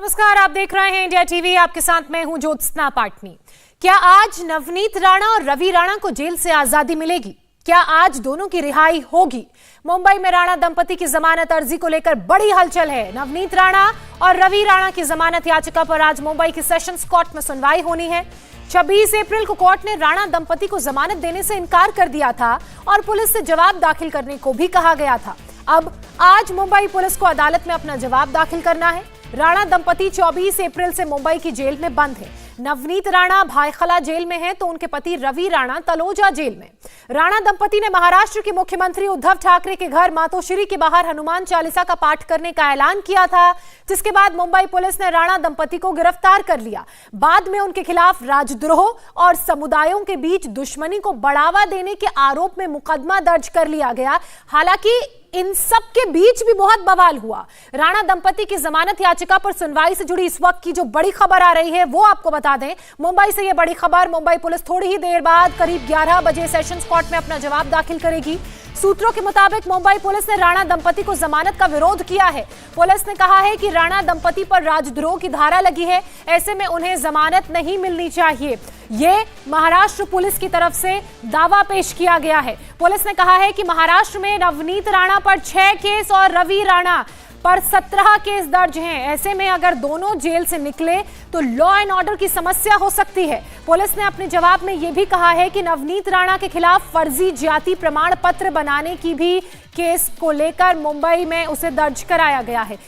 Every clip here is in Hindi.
नमस्कार, आप देख रहे हैं इंडिया टीवी। आपके साथ मैं हूं ज्योत्सना पाटनी। क्या आज नवनीत राणा और रवि राणा को जेल से आजादी मिलेगी? क्या आज दोनों की रिहाई होगी? मुंबई में राणा दंपति की जमानत अर्जी को लेकर बड़ी हलचल है। नवनीत राणा और रवि राणा की जमानत याचिका पर आज मुंबई की सेशंस कोर्ट में सुनवाई होनी है। 26 अप्रैल को कोर्ट ने राणा दंपति को जमानत देने से इनकार कर दिया था और पुलिस से जवाब दाखिल करने को भी कहा गया था। अब आज मुंबई पुलिस को अदालत में अपना जवाब दाखिल करना है। राणा दंपति 24 अप्रैल से मुंबई की जेल में बंद है। नवनीत राणा भायखला जेल में है तो उनके पति रवि राणा तलोजा जेल में। राणा दंपति ने महाराष्ट्र के मुख्यमंत्री उद्धव ठाकरे के घर मातोश्री के बाहर हनुमान चालीसा का पाठ करने का ऐलान किया था, जिसके बाद मुंबई पुलिस ने राणा दंपति को गिरफ्तार कर लिया। बाद में उनके खिलाफ राजद्रोह और समुदायों के बीच दुश्मनी को बढ़ावा देने के आरोप में मुकदमा दर्ज कर लिया गया। हालांकि इन सब के बीच भी बहुत बवाल हुआ। राणा दंपति की जमानत याचिका पर सुनवाई से जुड़ी इस वक्त की जो बड़ी खबर आ रही है वो आपको बता दें। मुंबई से ये बड़ी खबर, मुंबई पुलिस थोड़ी ही देर बाद करीब 11 बजे सेशंस कोर्ट में अपना जवाब दाखिल करेगी। सूत्रों के मुताबिक मुंबई पुलिस ने राणा दंपति को जमानत का विरोध किया है। पुलिस ने कहा है कि राणा दंपति पर राजद्रोह की धारा लगी है, ऐसे में उन्हें जमानत नहीं मिलनी चाहिए। ये महाराष्ट्र पुलिस की तरफ से दावा पेश किया गया है। पुलिस ने कहा है कि महाराष्ट्र में नवनीत राणा पर 6 केस और रवि राणा पर 17 केस दर्ज हैं। ऐसे में अगर दोनों जेल से निकले तो लॉ एंड ऑर्डर की समस्या हो सकती है। पुलिस ने अपने जवाब में यह भी कहा है कि नवनीत राणा के खिलाफ फर्जी जाति प्रमाण पत्र बनाने की भी केस को लेकर मुंबई में उसे दर्ज कराया गया है।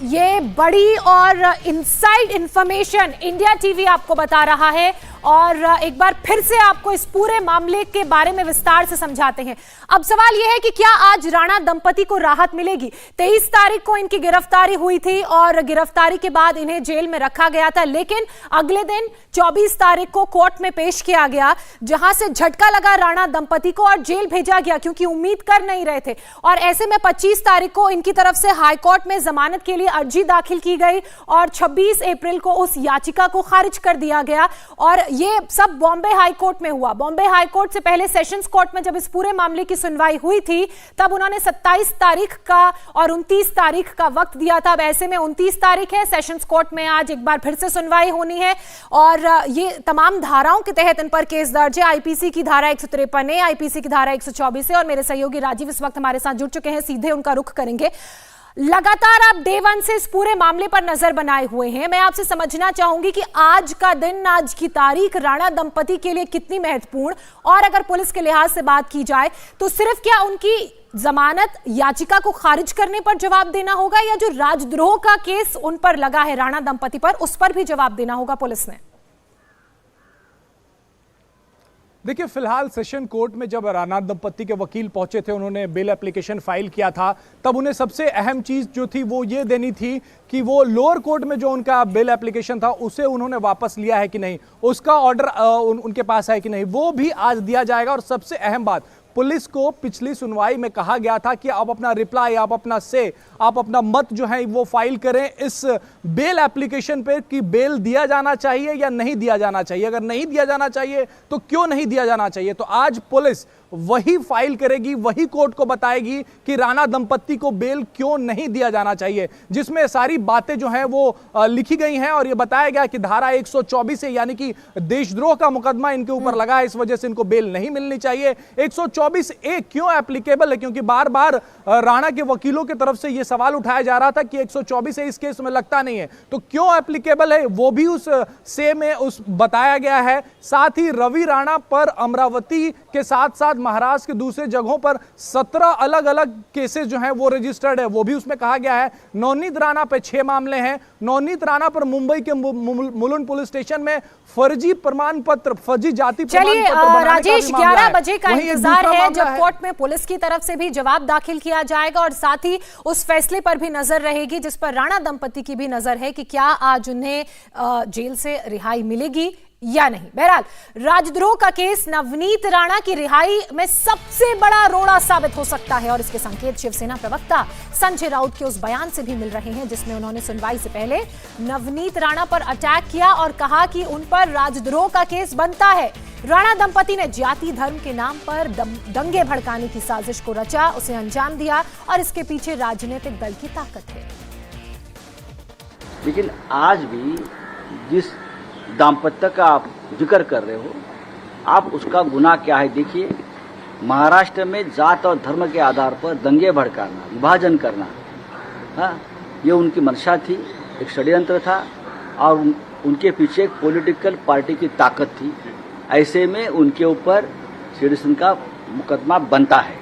ये बड़ी और इनसाइड इंफॉर्मेशन इंडिया टीवी आपको बता रहा है और एक बार फिर से आपको इस पूरे मामले के बारे में विस्तार से समझाते हैं। अब सवाल यह है कि क्या आज राणा दंपति को राहत मिलेगी? 23 तारीख को इनकी गिरफ्तारी हुई थी और गिरफ्तारी के बाद इन्हें जेल में रखा गया था, लेकिन अगले दिन 24 तारीख को कोर्ट में पेश किया गया, जहां से झटका लगा राणा दंपति को और जेल भेजा गया, क्योंकि उम्मीद कर नहीं रहे थे। और ऐसे में 25 तारीख को इनकी तरफ से हाईकोर्ट में जमानत के लिए अर्जी दाखिल की गई और 26 अप्रैल को उस याचिका को खारिज कर दिया गया। और ये सब बॉम्बे हाईकोर्ट में हुआ। बॉम्बे हाईकोर्ट से पहले सेशंस कोर्ट में जब इस पूरे मामले की सुनवाई हुई थी तब उन्होंने 27 तारीख का और 29 तारीख का वक्त दिया था। अब ऐसे में 29 तारीख है, सेशंस कोर्ट में आज एक बार फिर से सुनवाई होनी है और ये तमाम धाराओं के तहत इन पर केस दर्ज है। आईपीसी की धारा 153 है, आईपीसी की धारा 124 है और मेरे सहयोगी राजीव इस वक्त हमारे साथ जुड़ चुके हैं, सीधे उनका रुख करेंगे। लगातार आप डे वन से इस पूरे मामले पर नजर बनाए हुए हैं। मैं आपसे समझना चाहूंगी कि आज का दिन, आज की तारीख राणा दंपति के लिए कितनी महत्वपूर्ण, और अगर पुलिस के लिहाज से बात की जाए तो सिर्फ क्या उनकी जमानत याचिका को खारिज करने पर जवाब देना होगा या जो राजद्रोह का केस उन पर लगा है राणा दंपति पर, उस पर भी जवाब देना होगा पुलिस ने? देखिए, फिलहाल सेशन कोर्ट में जब राणा दंपति के वकील पहुंचे थे, उन्होंने बेल एप्लीकेशन फाइल किया था, तब उन्हें सबसे अहम चीज जो थी वो ये देनी थी कि वो लोअर कोर्ट में जो उनका बेल एप्लीकेशन था उसे उन्होंने वापस लिया है कि नहीं, उसका ऑर्डर उनके पास है कि नहीं, वो भी आज दिया जाएगा। और सबसे अहम बात, पुलिस को पिछली सुनवाई में कहा गया था कि आप अपना रिप्लाई, आप अपना आप अपना मत जो है वो फाइल करें इस बेल एप्लीकेशन पे कि बेल दिया जाना चाहिए या नहीं दिया जाना चाहिए। अगर नहीं दिया जाना चाहिए तो क्यों नहीं दिया जाना चाहिए। तो आज पुलिस वही फाइल करेगी, वही कोर्ट को बताएगी कि राणा दंपति को बेल क्यों नहीं दिया जाना चाहिए, जिसमें सारी बातें जो हैं वो लिखी गई हैं। और ये बताया गया कि धारा 124 है, यानी कि देशद्रोह का मुकदमा इनके ऊपर लगा है, इस वजह से इनको बेल नहीं मिलनी चाहिए। 124A क्यों एप्लीकेबल है, क्योंकि बार बार राणा के वकीलों की तरफ से यह सवाल उठाया जा रहा था कि 124A इस केस में लगता नहीं है, तो क्यों एप्लीकेबल है, वो भी उस से में उस बताया गया है। साथ ही रवि राणा पर अमरावती के साथ साथ महाराष्ट्र के दूसरे जगहों पर 17 अलग अलग केसेस जो हैं वो रजिस्टर्ड है, वो भी उसमें कहा गया है। नवनीत राणा पे 6 मामले हैं। नवनीत राणा पर मुंबई के मुलुंड पुलिस स्टेशन में फर्जी प्रमाण पत्र, फर्जी जाति प्रमाण पत्र बनाने राजेश, का भी मामला 11 बजे का इंतजार है जब कोर्ट में है। पुलिस की तरफ से भी जवाब दाखिल किया जाएगा और साथ ही उस फैसले पर भी नजर रहेगी जिस पर राणा दंपति की भी नजर है कि क्या आज उन्हें जेल से रिहाई मिलेगी या नहीं। बहरहाल, राजद्रोह का केस नवनीत राणा की रिहाई में सबसे बड़ा रोड़ा साबित हो सकता है और इसके संकेत शिवसेना प्रवक्ता संजय राउत के उस बयान से भी मिल रहे हैं जिसमें उन्होंने सुनवाई से पहले नवनीत राणा पर अटैक किया और कहा कि उन पर राजद्रोह का केस बनता है। राणा दंपति ने जाति धर्म के नाम पर दंगे भड़काने की साजिश को रचा, उसे अंजाम दिया और इसके पीछे राजनीतिक दल की ताकत है। लेकिन आज भी जिस दाम्पत्य का आप जिक्र कर रहे हो, आप उसका गुनाह क्या है देखिए। महाराष्ट्र में जात और धर्म के आधार पर दंगे भड़काना, विभाजन करना, हाँ, ये उनकी मंशा थी, एक षड्यंत्र था और उनके पीछे एक पॉलिटिकल पार्टी की ताकत थी। ऐसे में उनके ऊपर सेडिशन का मुकदमा बनता है।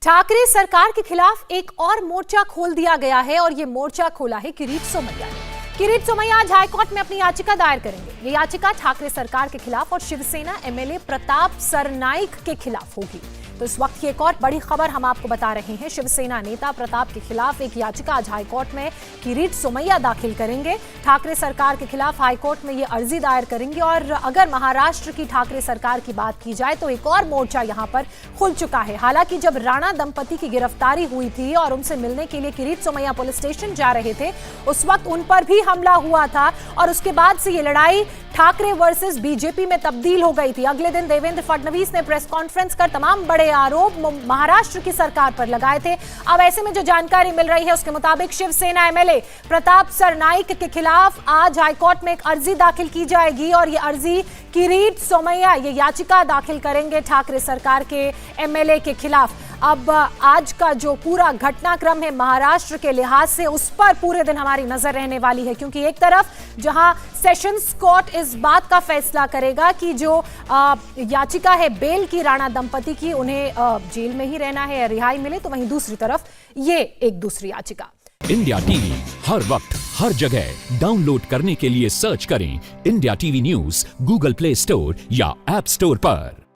ठाकरे सरकार के खिलाफ एक और मोर्चा खोल दिया गया है और ये मोर्चा खोला है किरीट सोमैया ने। किरीट सोमैया आज हाईकोर्ट में अपनी याचिका दायर करेंगे। ये याचिका ठाकरे सरकार के खिलाफ और शिवसेना एमएलए प्रताप सरनाइक के खिलाफ होगी। तो इस वक्त की एक और बड़ी खबर हम आपको बता रहे हैं। शिवसेना नेता प्रताप के खिलाफ एक याचिका आज हाईकोर्ट में किरीट सोमैया दाखिल करेंगे। ठाकरे सरकार के खिलाफ हाईकोर्ट में ये अर्जी दायर करेंगे और अगर महाराष्ट्र की ठाकरे सरकार की बात की जाए तो एक और मोर्चा यहां पर खुल चुका है। हालांकि जब राणा दंपति की गिरफ्तारी हुई थी और उनसे मिलने के लिए किरीट सोमैया पुलिस स्टेशन जा रहे थे, उस वक्त उन पर भी हमला हुआ था और उसके बाद से ये लड़ाई ठाकरे वर्सेस बीजेपी में तब्दील हो गई थी। अगले दिन देवेंद्र फडणवीस ने प्रेस कॉन्फ्रेंस कर तमाम बड़े आरोप महाराष्ट्र की सरकार पर लगाए थे। अब ऐसे में जो जानकारी मिल रही है उसके मुताबिक शिवसेना एमएलए प्रताप सरनाइक के खिलाफ आज हाईकोर्ट में एक अर्जी दाखिल की जाएगी और ये अर्जी किरीट सोमैया ये याचिका दाखिल करेंगे ठाकरे सरकार के एमएलए के खिलाफ। अब आज का जो पूरा घटनाक्रम है महाराष्ट्र के लिहाज से, उस पर पूरे दिन हमारी नजर रहने वाली है, क्योंकि एक तरफ जहां सेशंस कोर्ट इस बात का फैसला करेगा कि जो याचिका है बेल की राणा दंपति की, उन्हें जेल में ही रहना है या रिहाई मिले, तो वहीं दूसरी तरफ ये एक दूसरी याचिका। इंडिया टीवी हर वक्त हर जगह डाउनलोड करने के लिए सर्च करें India TV news Google play store या ऐप स्टोर पर।